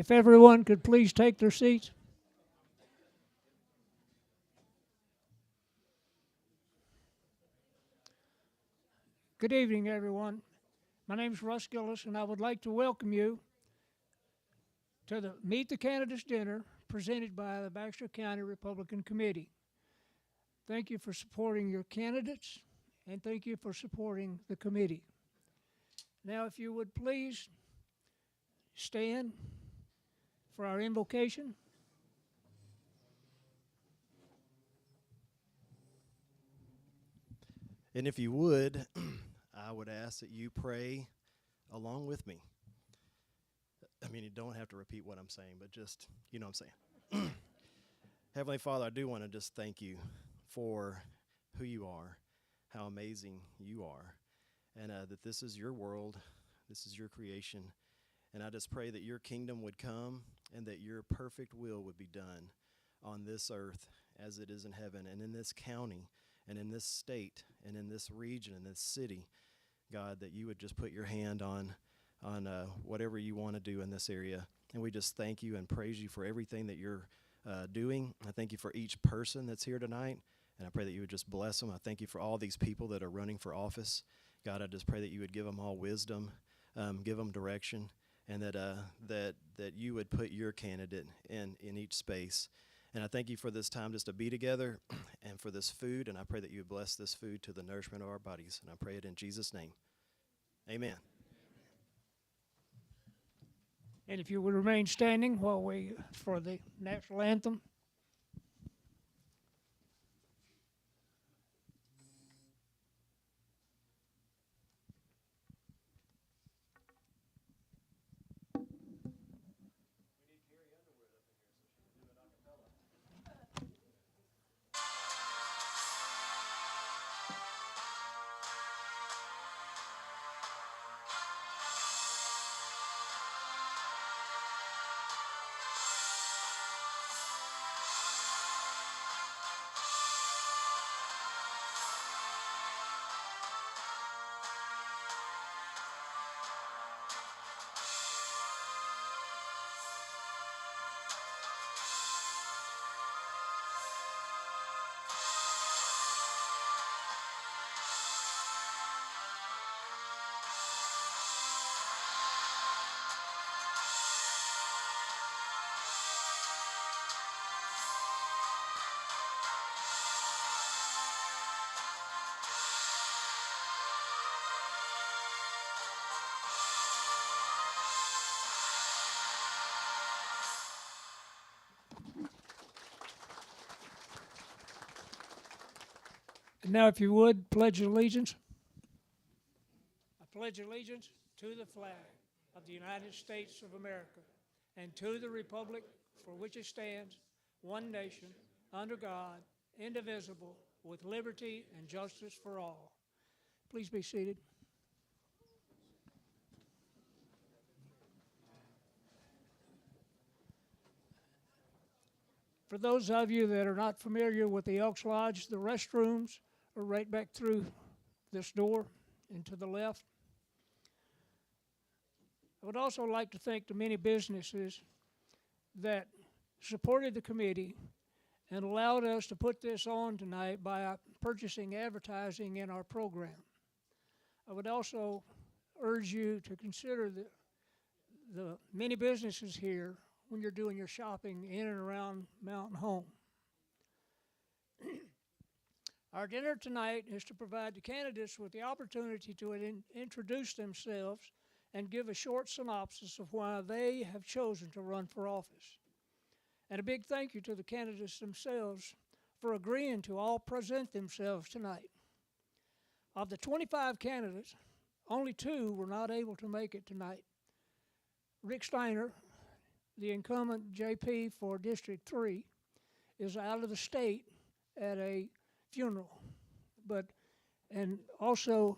If everyone could please take their seats. Good evening, everyone. My name is Russ Gillis, and I would like to welcome you to the Meet the Candidates Dinner presented by the Baxter County Republican Committee. Thank you for supporting your candidates, and thank you for supporting the committee. Now, if you would please stand for our invocation. And if you would, I would ask that you pray along with me. I mean, you don't have to repeat what I'm saying, but just, you know what I'm saying. Heavenly Father, I do want to just thank you for who you are, how amazing you are, and that this is your world, this is your creation. And I just pray that your kingdom would come and that your perfect will would be done on this earth as it is in heaven, and in this county, and in this state, and in this region, in this city. God, that you would just put your hand on whatever you want to do in this area. And we just thank you and praise you for everything that you're doing. I thank you for each person that's here tonight, and I pray that you would just bless them. I thank you for all these people that are running for office. God, I just pray that you would give them all wisdom, give them direction, and that you would put your candidate in each space. And I thank you for this time just to be together and for this food, and I pray that you would bless this food to the nourishment of our bodies. And I pray it in Jesus' name. Amen. And if you would remain standing while we, for the national anthem. And now, if you would, pledge allegiance. I pledge allegiance to the flag of the United States of America and to the republic for which it stands, one nation, under God, indivisible, with liberty and justice for all. Please be seated. For those of you that are not familiar with the Elks Lodge, the restrooms are right back through this door and to the left. I would also like to thank the many businesses that supported the committee and allowed us to put this on tonight by purchasing advertising in our program. I would also urge you to consider the many businesses here when you're doing your shopping in and around Mountain Home. Our dinner tonight is to provide the candidates with the opportunity to introduce themselves and give a short synopsis of why they have chosen to run for office. And a big thank you to the candidates themselves for agreeing to all present themselves tonight. Of the 25 candidates, only 2 were not able to make it tonight. Rick Steiner, the incumbent JP for District 3, is out of the state at a funeral. And also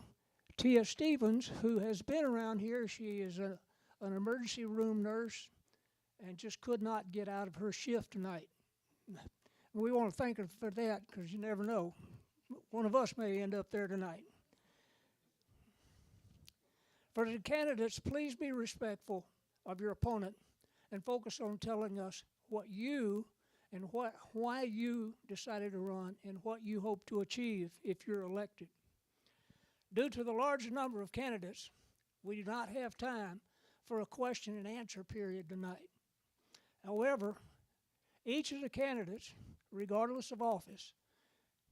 Tia Stevens, who has been around here. She is an emergency room nurse and just could not get out of her shift tonight. We want to thank her for that, because you never know. One of us may end up there tonight. For the candidates, please be respectful of your opponent and focus on telling us what you and why you decided to run and what you hope to achieve if you're elected. Due to the large number of candidates, we do not have time for a question and answer period tonight. However, each of the candidates, regardless of office,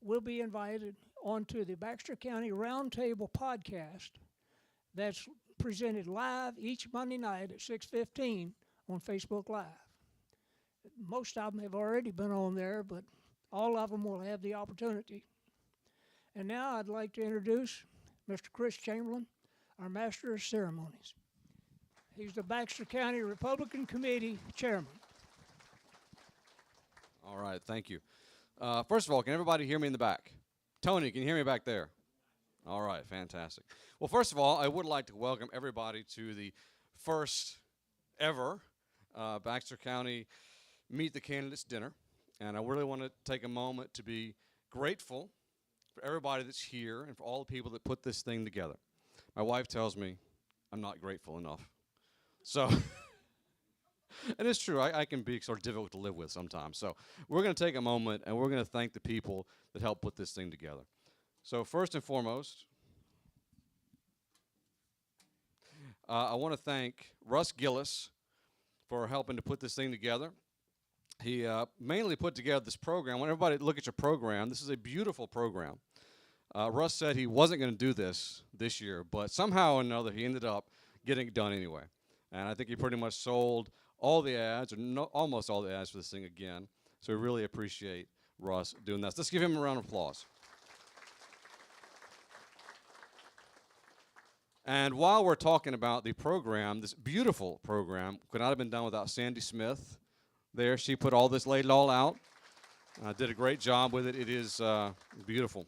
will be invited onto the Baxter County Roundtable podcast that's presented live each Monday night at 6:15 on Facebook Live. Most of them have already been on there, but all of them will have the opportunity. And now I'd like to introduce Mr. Chris Chamberlain, our Master of Ceremonies. He's the Baxter County Republican Committee Chairman. All right, thank you. First of all, can everybody hear me in the back? Tony, can you hear me back there? All right, fantastic. Well, first of all, I would like to welcome everybody to the first ever Baxter County Meet the Candidates Dinner. And I really want to take a moment to be grateful for everybody that's here and for all the people that put this thing together. My wife tells me I'm not grateful enough. So, and it's true, I can be sort of difficult to live with sometimes. So we're going to take a moment and we're going to thank the people that helped put this thing together. So first and foremost, I want to thank Russ Gillis for helping to put this thing together. He mainly put together this program. I want everybody to look at your program. This is a beautiful program. Russ said he wasn't going to do this year, but somehow or another he ended up getting it done anyway. And I think he pretty much sold all the ads, or almost all the ads for this thing again. So we really appreciate Russ doing that. Let's give him a round of applause. And while we're talking about the program, this beautiful program could not have been done without Sandy Smith. There, she put all this, laid it all out. Did a great job with it. It is beautiful.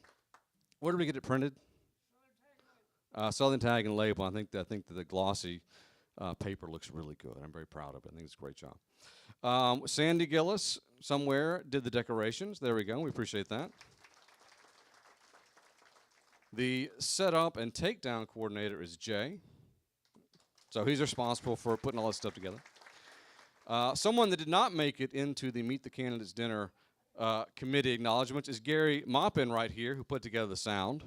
Where did we get it printed? Southern Tag and Label. I think that the glossy paper looks really good. I'm very proud of it. I think it's a great job. Sandy Gillis somewhere did the decorations. There we go. We appreciate that. The setup and takedown coordinator is Jay. So he's responsible for putting all this stuff together. Someone that did not make it into the Meet the Candidates Dinner committee acknowledgments is Gary Maupin right here, who put together the sound.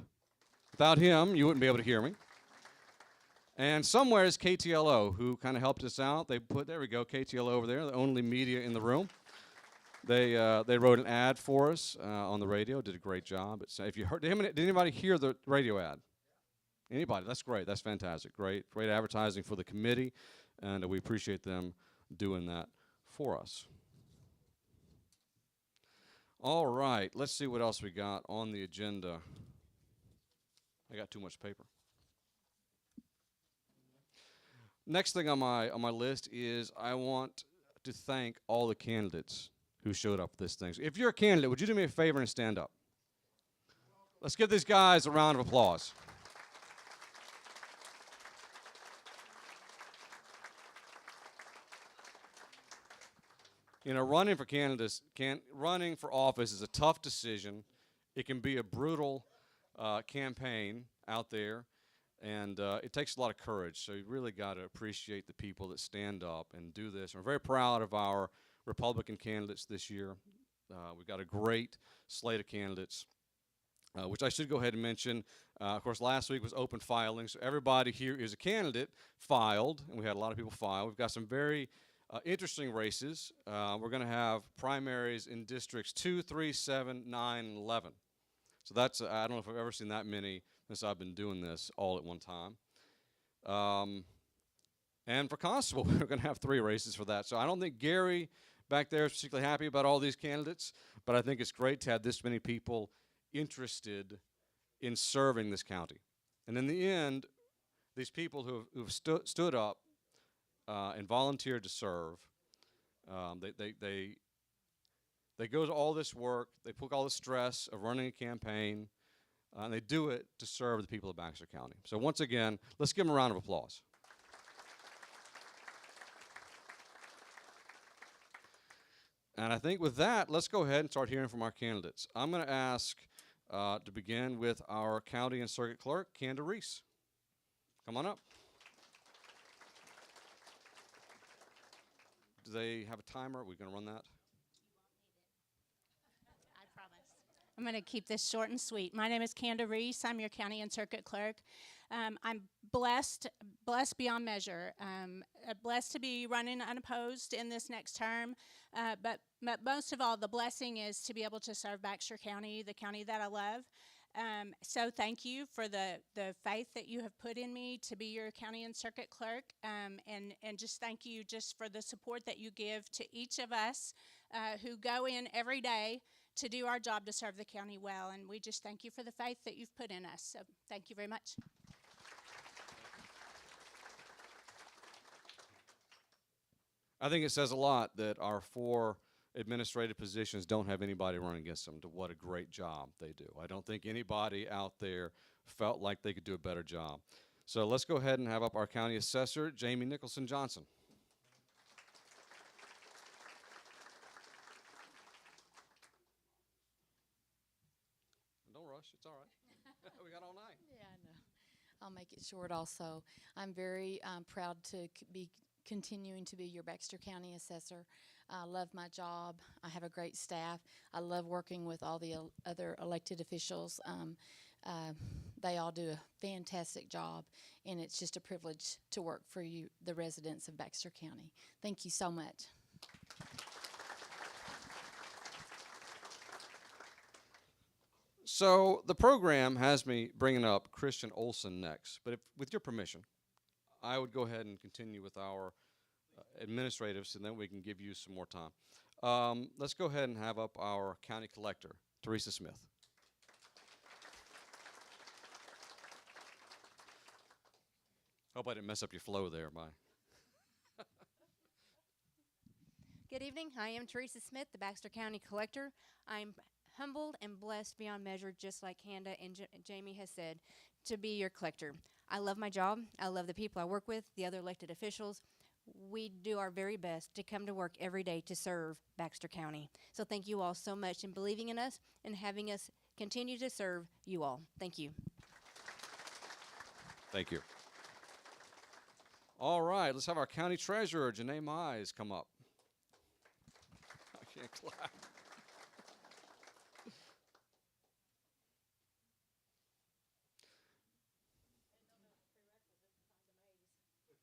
Without him, you wouldn't be able to hear me. And somewhere is KTLO, who kind of helped us out. They put, there we go, KTLO over there, the only media in the room. They wrote an ad for us on the radio, did a great job. If you heard, did anybody hear the radio ad? Anybody? That's great. That's fantastic. Great advertising for the committee, and we appreciate them doing that for us. All right, let's see what else we got on the agenda. I got too much paper. Next thing on my list is I want to thank all the candidates who showed up for this thing. So if you're a candidate, would you do me a favor and stand up? Let's give these guys a round of applause. You know, running for office is a tough decision. It can be a brutal campaign out there, and it takes a lot of courage. So you really got to appreciate the people that stand up and do this. We're very proud of our Republican candidates this year. We've got a great slate of candidates, which I should go ahead and mention. Of course, last week was open filing, so everybody here is a candidate filed, and we had a lot of people file. We've got some very interesting races. We're going to have primaries in districts 2, 3, 7, 9, and 11. So that's, I don't know if I've ever seen that many since I've been doing this all at one time. And for constable, we're going to have 3 races for that. So I don't think Gary back there is particularly happy about all these candidates, but I think it's great to have this many people interested in serving this county. And in the end, these people who've stood up and volunteered to serve, they go to all this work, they put all the stress of running a campaign, and they do it to serve the people of Baxter County. So once again, let's give them a round of applause. And I think with that, let's go ahead and start hearing from our candidates. I'm going to ask to begin with our county and circuit clerk, Kanda Reese. Come on up. Do they have a timer? Are we going to run that? I promise. I'm going to keep this short and sweet. My name is Kanda Reese. I'm your county and circuit clerk. I'm blessed beyond measure. Blessed to be running unopposed in this next term. But most of all, the blessing is to be able to serve Baxter County, the county that I love. So thank you for the faith that you have put in me to be your county and circuit clerk, and just thank you just for the support that you give to each of us who go in every day to do our job to serve the county well, and we just thank you for the faith that you've put in us. So thank you very much. I think it says a lot that our 4 administrative positions don't have anybody running against them. To what a great job they do. I don't think anybody out there felt like they could do a better job. So let's go ahead and have up our county assessor, Jamie Nicholson Johnson. Don't rush, it's all right. We got all night. Yeah, I know. I'll make it short also. I'm very proud to be continuing to be your Baxter County assessor. I love my job. I have a great staff. I love working with all the other elected officials. They all do a fantastic job, and it's just a privilege to work for you, the residents of Baxter County. Thank you so much. So the program has me bringing up Christian Olson next, but with your permission, I would go ahead and continue with our administratives, and then we can give you some more time. Let's go ahead and have up our county collector, Teresa Smith. Hope I didn't mess up your flow there, bye. Good evening. I am Teresa Smith, the Baxter County Collector. I'm humbled and blessed beyond measure, just like Handa and Jamie has said, to be your collector. I love my job. I love the people I work with, the other elected officials. We do our very best to come to work every day to serve Baxter County. So thank you all so much in believing in us and having us continue to serve you all. Thank you. Thank you. All right, let's have our county treasurer, Janae Mize, come up. I can't clap.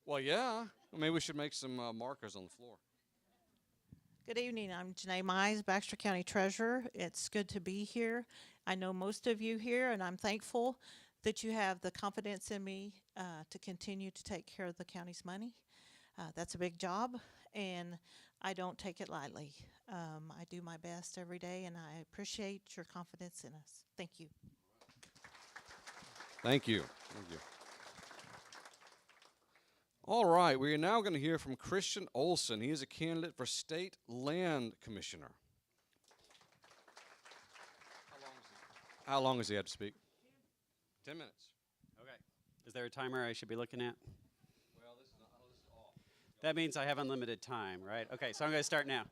Well, yeah. Maybe we should make some markers on the floor. Good evening. I'm Janae Mize, Baxter County Treasurer. It's good to be here. I know most of you here, and I'm thankful that you have the confidence in me to continue to take care of the county's money. That's a big job, and I don't take it lightly. I do my best every day, and I appreciate your confidence in us. Thank you. Thank you. Thank you. All right, we are now going to hear from Christian Olson. He is a candidate for State Land Commissioner. How long does he have to speak? 10 minutes. Okay. Is there a timer I should be looking at? Well, this is off. That means I have unlimited time, right? Okay, so I'm going to start now.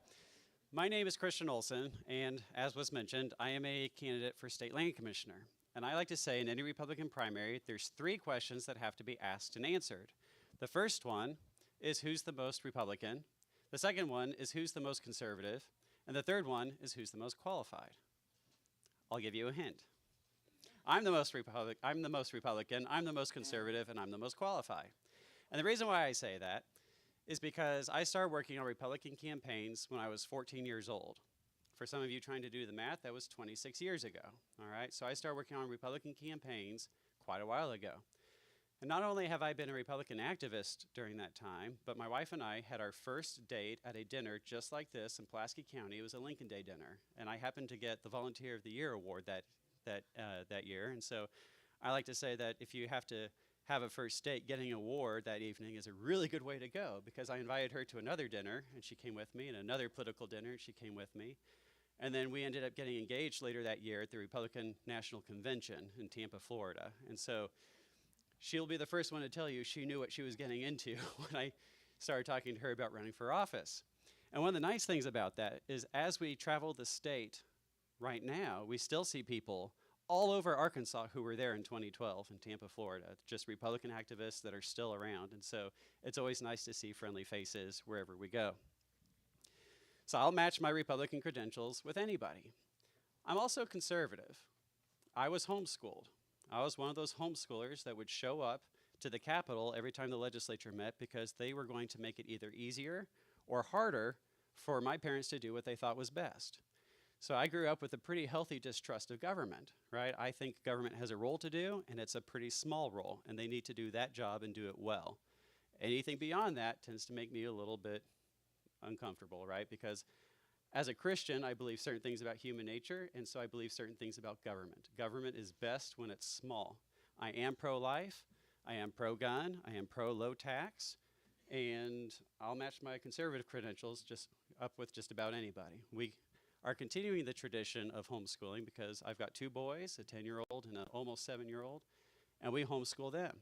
My name is Christian Olson, and as was mentioned, I am a candidate for State Land Commissioner. And I like to say in any Republican primary, there's 3 questions that have to be asked and answered. The first one is who's the most Republican. The second one is who's the most conservative. And the third one is who's the most qualified. I'll give you a hint. I'm the most Republican, I'm the most conservative, and I'm the most qualified. And the reason why I say that is because I started working on Republican campaigns when I was 14 years old. For some of you trying to do the math, that was 26 years ago. All right, so I started working on Republican campaigns quite a while ago. And not only have I been a Republican activist during that time, but my wife and I had our first date at a dinner just like this in Pulaski County. It was a Lincoln Day dinner, and I happened to get the Volunteer of the Year award that year. And so I like to say that if you have to have a first date, getting an award that evening is a really good way to go, because I invited her to another dinner, and she came with me, and another political dinner, and she came with me. And then we ended up getting engaged later that year at the Republican National Convention in Tampa, Florida. And so she'll be the first one to tell you she knew what she was getting into when I started talking to her about running for office. And one of the nice things about that is as we travel the state right now, we still see people all over Arkansas who were there in 2012 in Tampa, Florida, just Republican activists that are still around. And so it's always nice to see friendly faces wherever we go. So I'll match my Republican credentials with anybody. I'm also conservative. I was homeschooled. I was one of those homeschoolers that would show up to the Capitol every time the legislature met because they were going to make it either easier or harder for my parents to do what they thought was best. So I grew up with a pretty healthy distrust of government, right? I think government has a role to do, and it's a pretty small role, and they need to do that job and do it well. Anything beyond that tends to make me a little bit uncomfortable, right? Because as a Christian, I believe certain things about human nature, and so I believe certain things about government. Government is best when it's small. I am pro-life, I am pro-gun, I am pro-low tax, and I'll match my conservative credentials just up with just about anybody. We are continuing the tradition of homeschooling because I've got 2 boys, a 10-year-old and an almost 7-year-old, and we homeschool them.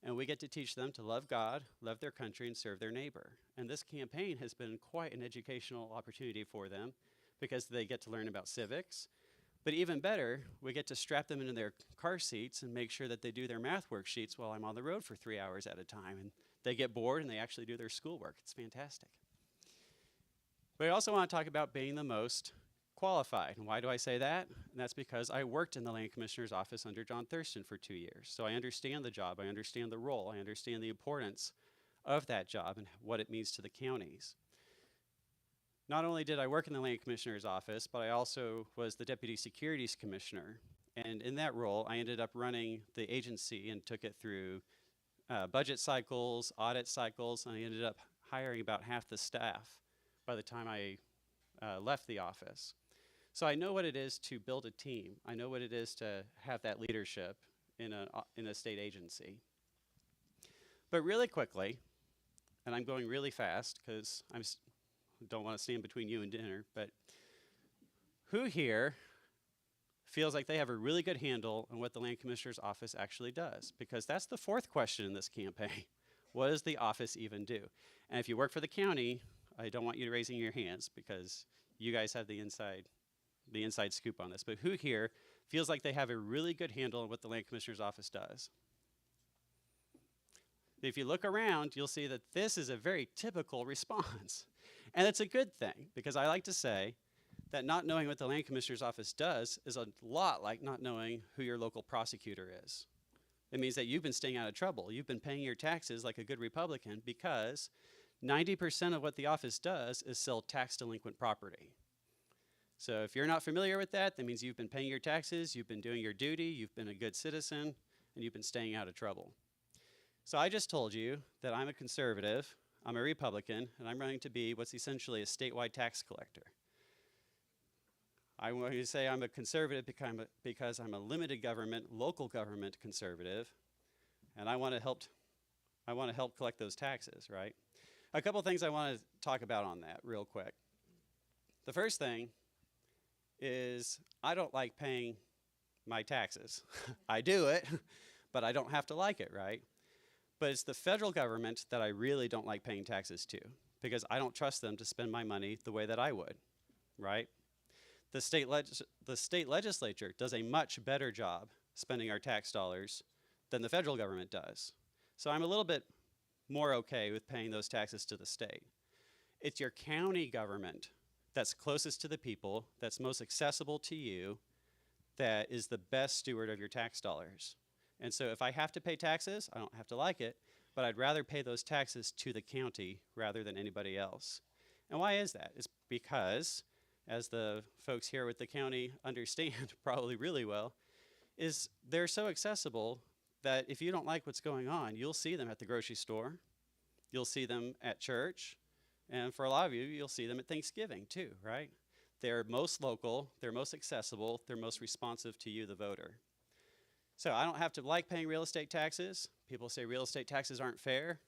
And we get to teach them to love God, love their country, and serve their neighbor. And this campaign has been quite an educational opportunity for them because they get to learn about civics. But even better, we get to strap them into their car seats and make sure that they do their math worksheets while I'm on the road for 3 hours at a time. And they get bored and they actually do their schoolwork. It's fantastic. But I also want to talk about being the most qualified. And why do I say that? And that's because I worked in the Land Commissioner's office under John Thurston for 2 years. So I understand the job, I understand the role, I understand the importance of that job and what it means to the counties. Not only did I work in the Land Commissioner's office, but I also was the Deputy Securities Commissioner. And in that role, I ended up running the agency and took it through budget cycles, audit cycles, and I ended up hiring about half the staff by the time I left the office. So I know what it is to build a team. I know what it is to have that leadership in a state agency. But really quickly, and I'm going really fast because I don't want to stand between you and dinner, but who here feels like they have a really good handle on what the Land Commissioner's office actually does? Because that's the 4th question in this campaign. What does the office even do? And if you work for the county, I don't want you raising your hands because you guys have the inside scoop on this. But who here feels like they have a really good handle on what the Land Commissioner's office does? If you look around, you'll see that this is a very typical response. And it's a good thing because I like to say that not knowing what the Land Commissioner's office does is a lot like not knowing who your local prosecutor is. It means that you've been staying out of trouble. You've been paying your taxes like a good Republican because 90% of what the office does is sell tax delinquent property. So if you're not familiar with that, that means you've been paying your taxes, you've been doing your duty, you've been a good citizen, and you've been staying out of trouble. So I just told you that I'm a conservative, I'm a Republican, and I'm running to be what's essentially a statewide tax collector. I'm going to say I'm a conservative because I'm a limited government, local government conservative, and I want to help collect those taxes, right? A couple things I want to talk about on that real quick. The first thing is I don't like paying my taxes. I do it, but I don't have to like it, right? But it's the federal government that I really don't like paying taxes to because I don't trust them to spend my money the way that I would, right? The state legislature does a much better job spending our tax dollars than the federal government does. So I'm a little bit more okay with paying those taxes to the state. It's your county government that's closest to the people, that's most accessible to you, that is the best steward of your tax dollars. And so if I have to pay taxes, I don't have to like it, but I'd rather pay those taxes to the county rather than anybody else. And why is that? It's because, as the folks here with the county understand probably really well, is they're so accessible that if you don't like what's going on, you'll see them at the grocery store, you'll see them at church, and for a lot of you, you'll see them at Thanksgiving too, right? They're most local, they're most accessible, they're most responsive to you, the voter. So I don't have to like paying real estate taxes. People say real estate taxes aren't fair.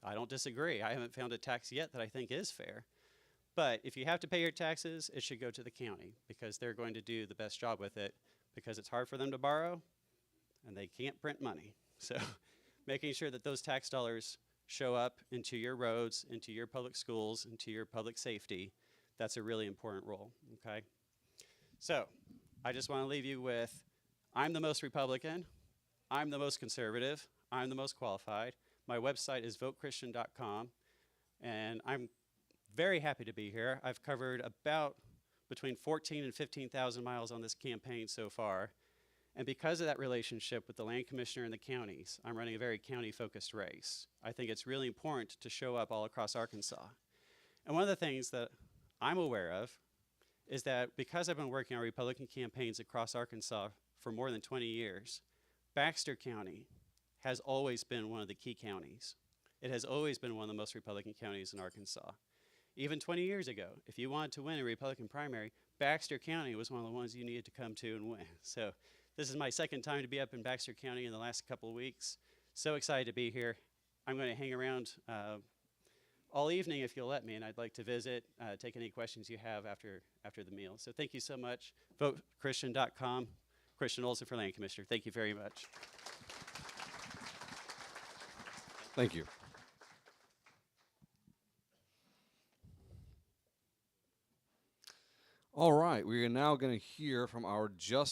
I don't disagree. I haven't found a tax yet that I think is fair. But if you have to pay your taxes, it should go to the county because they're going to do the best job with it because it's hard for them to borrow and they can't print money. So making sure that those tax dollars show up into your roads, into your public schools, into your public safety, that's a really important role, okay? So I just want to leave you with, I'm the most Republican, I'm the most conservative, I'm the most qualified. My website is votechristian.com, and I'm very happy to be here. I've covered about between 14 and 15,000 miles on this campaign so far. And because of that relationship with the land commissioner and the counties, I'm running a very county-focused race. I think it's really important to show up all across Arkansas. And one of the things that I'm aware of is that because I've been working on Republican campaigns across Arkansas for more than 20 years, Baxter County has always been one of the key counties. It has always been one of the most Republican counties in Arkansas. Even 20 years ago, if you wanted to win a Republican primary, Baxter County was one of the ones you needed to come to and win. So this is my second time to be up in Baxter County in the last couple of weeks. So excited to be here. I'm going to hang around all evening if you'll let me, and I'd like to visit, take any questions you have after the meal. So thank you so much. VoteChristian.com. Christian Olson for Land Commissioner. Thank you very much. Thank you. All right, we are now going to hear from our just